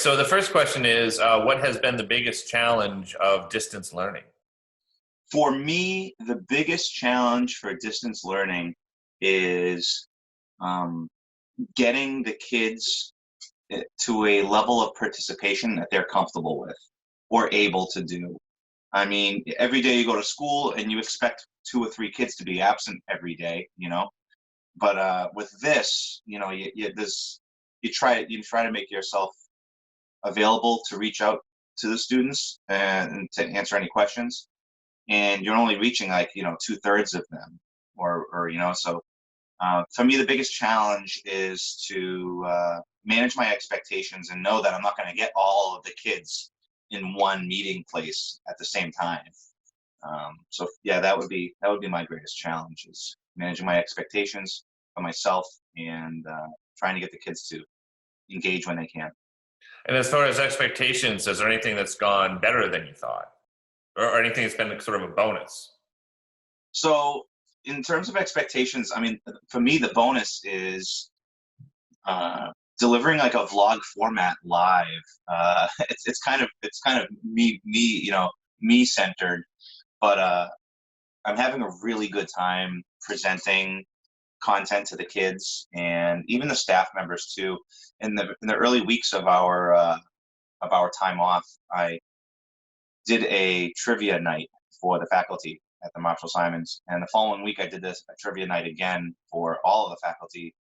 So the first question is, what has been the biggest challenge of distance learning? For me, the biggest challenge for distance learning is um, getting the kids to a level of participation that they're comfortable with or able to do. I mean, every day you go to school and you expect two or three kids to be absent every day, you know. But with this, you know, you try to make yourself available to reach out to the students and to answer any questions, and you're only reaching like, you know, two-thirds of them, or you know. So for me, the biggest challenge is to manage my expectations and know that I'm not going to get all of the kids in one meeting place at the same time. So yeah, that would be my greatest challenge, is managing my expectations for myself and trying to get the kids to engage when they can. And as far as expectations, is there anything that's gone better than you thought, or anything that's been sort of a bonus? So in terms of expectations, I mean, for me, the bonus is delivering like a vlog format live. It's kind of me centered, but I'm having a really good time presenting content to the kids and even the staff members too. In the early weeks of our time off, I did a trivia night for the faculty at the Marshall Simonds, and the following week I did a trivia night again for all of the faculty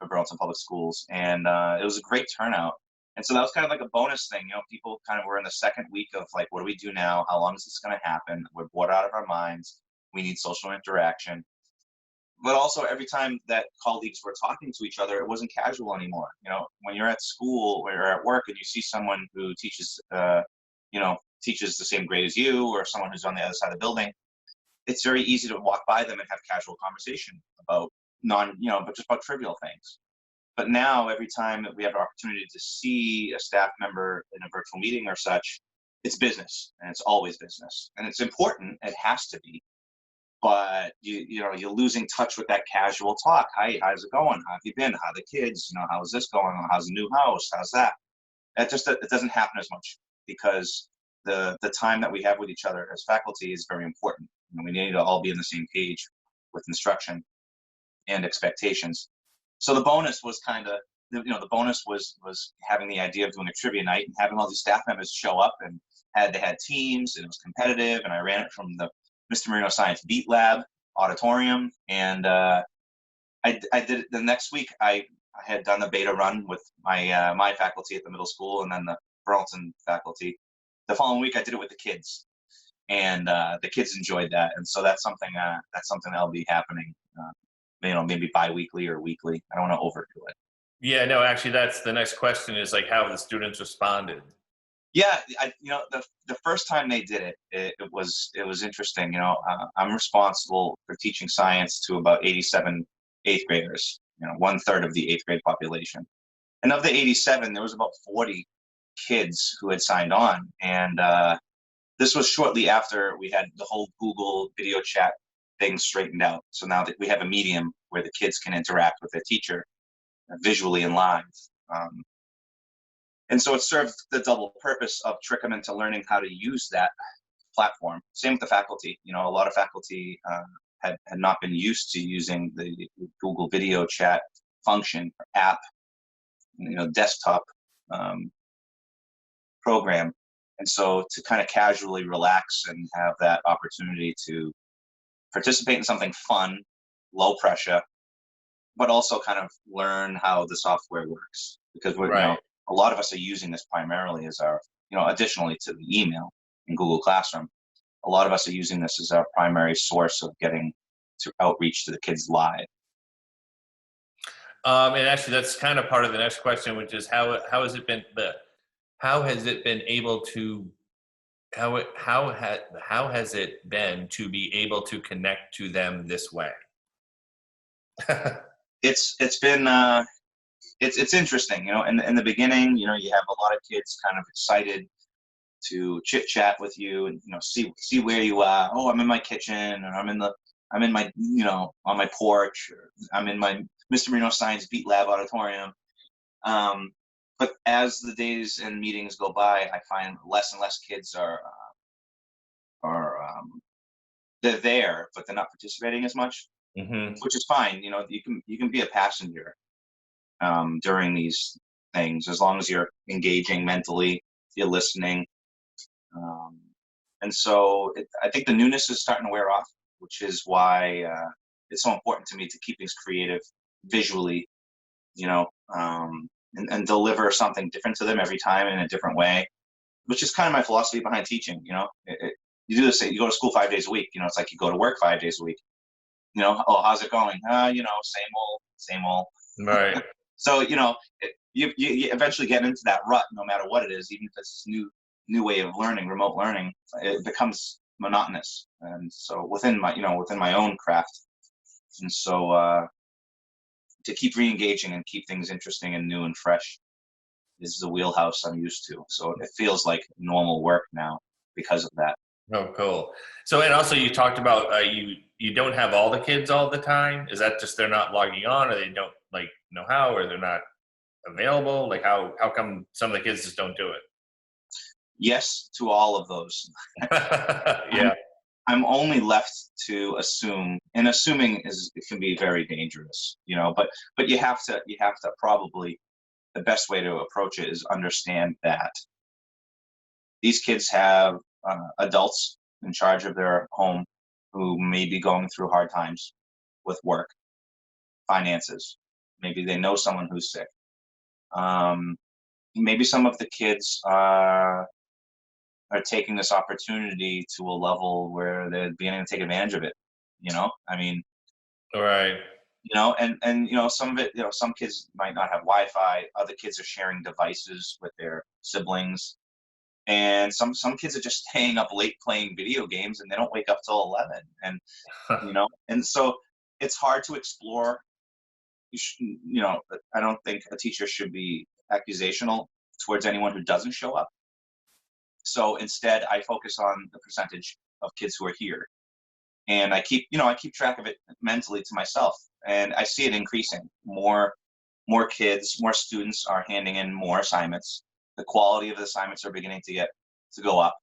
for Burlington Public Schools, and it was a great turnout. And so that was kind of like a bonus thing. You know, people kind of were in the second week of like, what do we do now? How long is this going to happen? We're bored out of our minds. We need social interaction. But also, every time that colleagues were talking to each other, it wasn't casual anymore. You know, when you're at school or you're at work and you see someone who teaches, teaches the same grade as you, or someone who's on the other side of the building, it's very easy to walk by them and have casual conversation about but just about trivial things. But now, every time that we have an opportunity to see a staff member in a virtual meeting or such, it's business, and it's always business, and it's important. It has to be. But you're losing touch with that casual talk. Hi, how's it going? How have you been? How are the kids? You know, how's this going? How's the new house? How's that? It doesn't happen as much, because the time that we have with each other as faculty is very important. You know, we need to all be on the same page with instruction and expectations. So the bonus was the bonus was having the idea of doing a trivia night and having all these staff members show up, and they had teams, and it was competitive, and I ran it from the Mr. Marino Science Beat Lab auditorium, and I did it the next week. I had done the beta run with my faculty at the middle school, and then the Burlington faculty. The following week, I did it with the kids, and the kids enjoyed that, and so that's something that'll be happening. Maybe bi-weekly or weekly. I don't want to overdo it. Yeah, no, actually, that's the next question, is like, how have the students responded? Yeah, the first time they did it, it was interesting. You know, I'm responsible for teaching science to about 87 eighth graders. You know, 1/3 of the eighth grade population, and of the 87, there was about 40 kids who had signed on, and this was shortly after we had the whole Google video chat thing straightened out. So now that we have a medium where the kids can interact with their teacher visually and live. And so it served the double purpose of trick them into learning how to use that platform. Same with the faculty. You know, a lot of faculty had not been used to using the Google video chat function or app, desktop program. And so to kind of casually relax and have that opportunity to participate in something fun, low pressure, but also kind of learn how the software works. Because Right. a lot of us are using this primarily as our, additionally to the email in Google Classroom, a lot of us are using this as our primary source of getting to outreach to the kids live. And actually, that's kind of part of the next question, which is how has it been able to how has it been to be able to connect to them this way? It's been it's interesting, in the beginning, you have a lot of kids kind of excited to chit chat with you and see where you are. Oh, I'm in my kitchen, or I'm in my on my porch, or I'm in my Mr. Marino Science Beat Lab auditorium. but as the days and meetings go by, I find less and less kids are they're there, but they're not participating as much, Hmm. which is fine. You can be a passenger during these things as long as you're engaging mentally, you're listening, um, and so I think the newness is starting to wear off, which is why it's so important to me to keep things creative visually, you know, and deliver something different to them every time in a different way, which is kind of my philosophy behind teaching. You do this, you go to school 5 days a week. It's like you go to work 5 days a week. Oh, how's it going? Same old, same old. Right. So you eventually get into that rut, no matter what it is, even if it's this new way of learning, remote learning, it becomes monotonous. And so within my own craft, and so to keep re-engaging and keep things interesting and new and fresh is the wheelhouse I'm used to. So it feels like normal work now because of that. Oh, cool. So, and also you talked about you don't have all the kids all the time. Is that just they're not logging on, or they don't like know how, or they're not available? Like how come some of the kids just don't do it? Yes to all of those. I'm Yeah. I'm only left to assume, and assuming it can be very dangerous, but you have to probably, the best way to approach it is understand that these kids have adults in charge of their home who may be going through hard times with work, finances. Maybe they know someone who's sick. Um, Maybe some of the kids are taking this opportunity to a level where they're beginning to take advantage of it. I mean, All right. and some of it, some kids might not have Wi-Fi. Other kids are sharing devices with their siblings, and some kids are just staying up late playing video games, and they don't wake up till 11. And so it's hard to explore. I don't think a teacher should be accusational towards anyone who doesn't show up. So instead, I focus on the percentage of kids who are here, and I keep track of it mentally to myself, and I see it increasing. More kids, more students are handing in more assignments. The quality of the assignments are beginning to go up,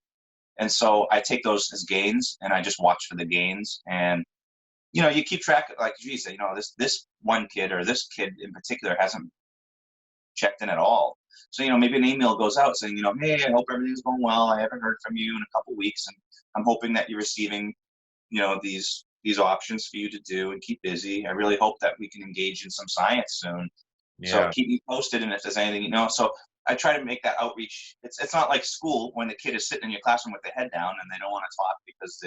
and so I take those as gains, and I just watch for the gains. And you keep track of, like, geez, this one kid or this kid in particular hasn't checked in at all. So, maybe an email goes out saying, hey, I hope everything's going well. I haven't heard from you in a couple weeks, and I'm hoping that you're receiving, these options for you to do and keep busy. I really hope that we can engage in some science soon. So Yeah. keep me posted, and if there's anything, so I try to make that outreach. It's not like school when the kid is sitting in your classroom with their head down and they don't want to talk because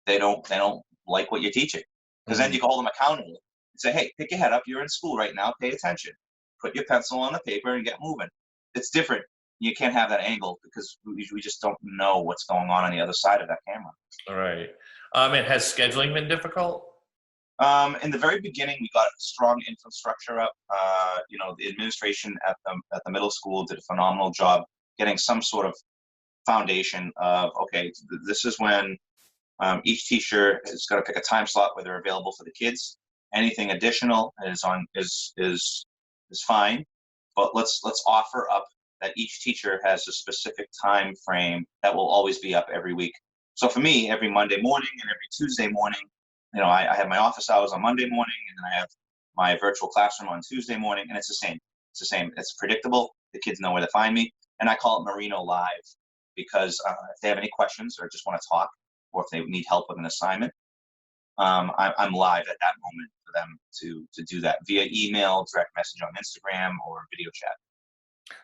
they don't like what you're teaching. Because then Mhm. you can hold them accountable and say, hey, pick your head up. You're in school right now. Pay attention. Put your pencil on the paper and get moving. It's different. You can't have that angle because we just don't know what's going on the other side of that camera. All right. And has scheduling been difficult? In the very beginning, we got a strong infrastructure up. The administration at the middle school did a phenomenal job getting some sort of foundation of, okay, this is when each teacher is going to pick a time slot where they're available for the kids. Anything additional is fine, but let's offer up that each teacher has a specific time frame that will always be up every week. So for me, every Monday morning and every Tuesday morning, I have my office hours on Monday morning, and then I have my virtual classroom on Tuesday morning, and it's the same. It's the same. It's predictable. The kids know where to find me, and I call it Marino Live because if they have any questions or just want to talk, or if they need help with an assignment, I'm live at that moment for them to do that via email, direct message on Instagram, or video chat.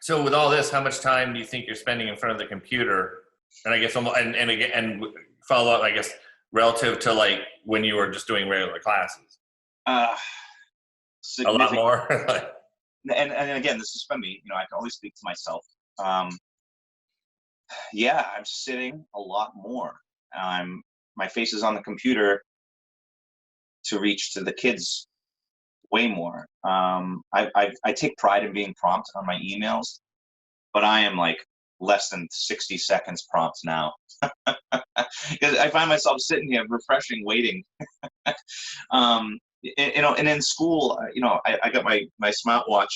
So with all this, how much time do you think you're spending in front of the computer? And I guess and again, and follow up, I guess, relative to like when you were just doing regular classes. Uh, A lot Significant, more. and again, this is for me. I can only speak to myself. Yeah, I'm sitting a lot more. My face is on the computer to reach to the kids way more. I take pride in being prompt on my emails, but I am like less than 60 seconds prompt now because I find myself sitting here refreshing, waiting. And in school, I got my smartwatch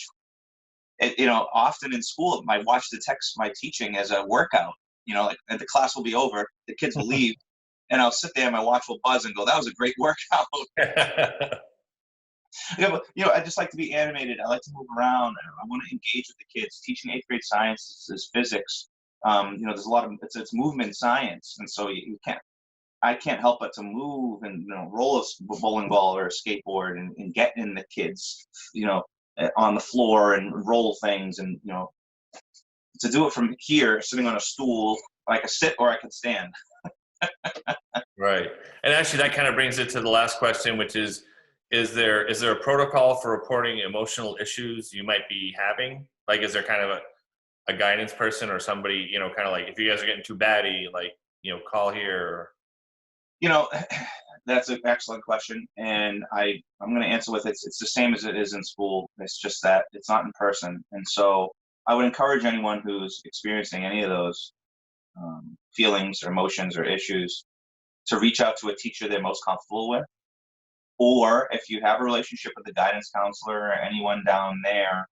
Often in school, I watch the text my teaching as a workout. Like the class will be over, the kids will leave, and I'll sit there and my watch will buzz and go, "That was a great workout." But I just like to be animated. I like to move around. I want to engage with the kids. Teaching eighth grade science is physics. There's a lot of it's movement science, and so I can't help but to move and roll a bowling ball or a skateboard and get in the kids, on the floor and roll things, and to do it from here, sitting on a stool. I could sit or I could stand. Right. And actually that kind of brings it to the last question, which is there a protocol for reporting emotional issues you might be having? Like, is there kind of a guidance person or somebody, kind of like, if you guys are getting too batty, like, call here? That's an excellent question, and I'm going to answer with it's the same as it is in school. It's just that it's not in person, and so I would encourage anyone who's experiencing any of those feelings or emotions or issues to reach out to a teacher they're most comfortable with, or if you have a relationship with a guidance counselor or anyone down there,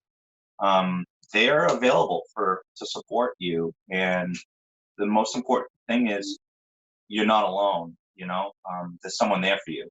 they are available to support you. And the most important thing is you're not alone. There's someone there for you.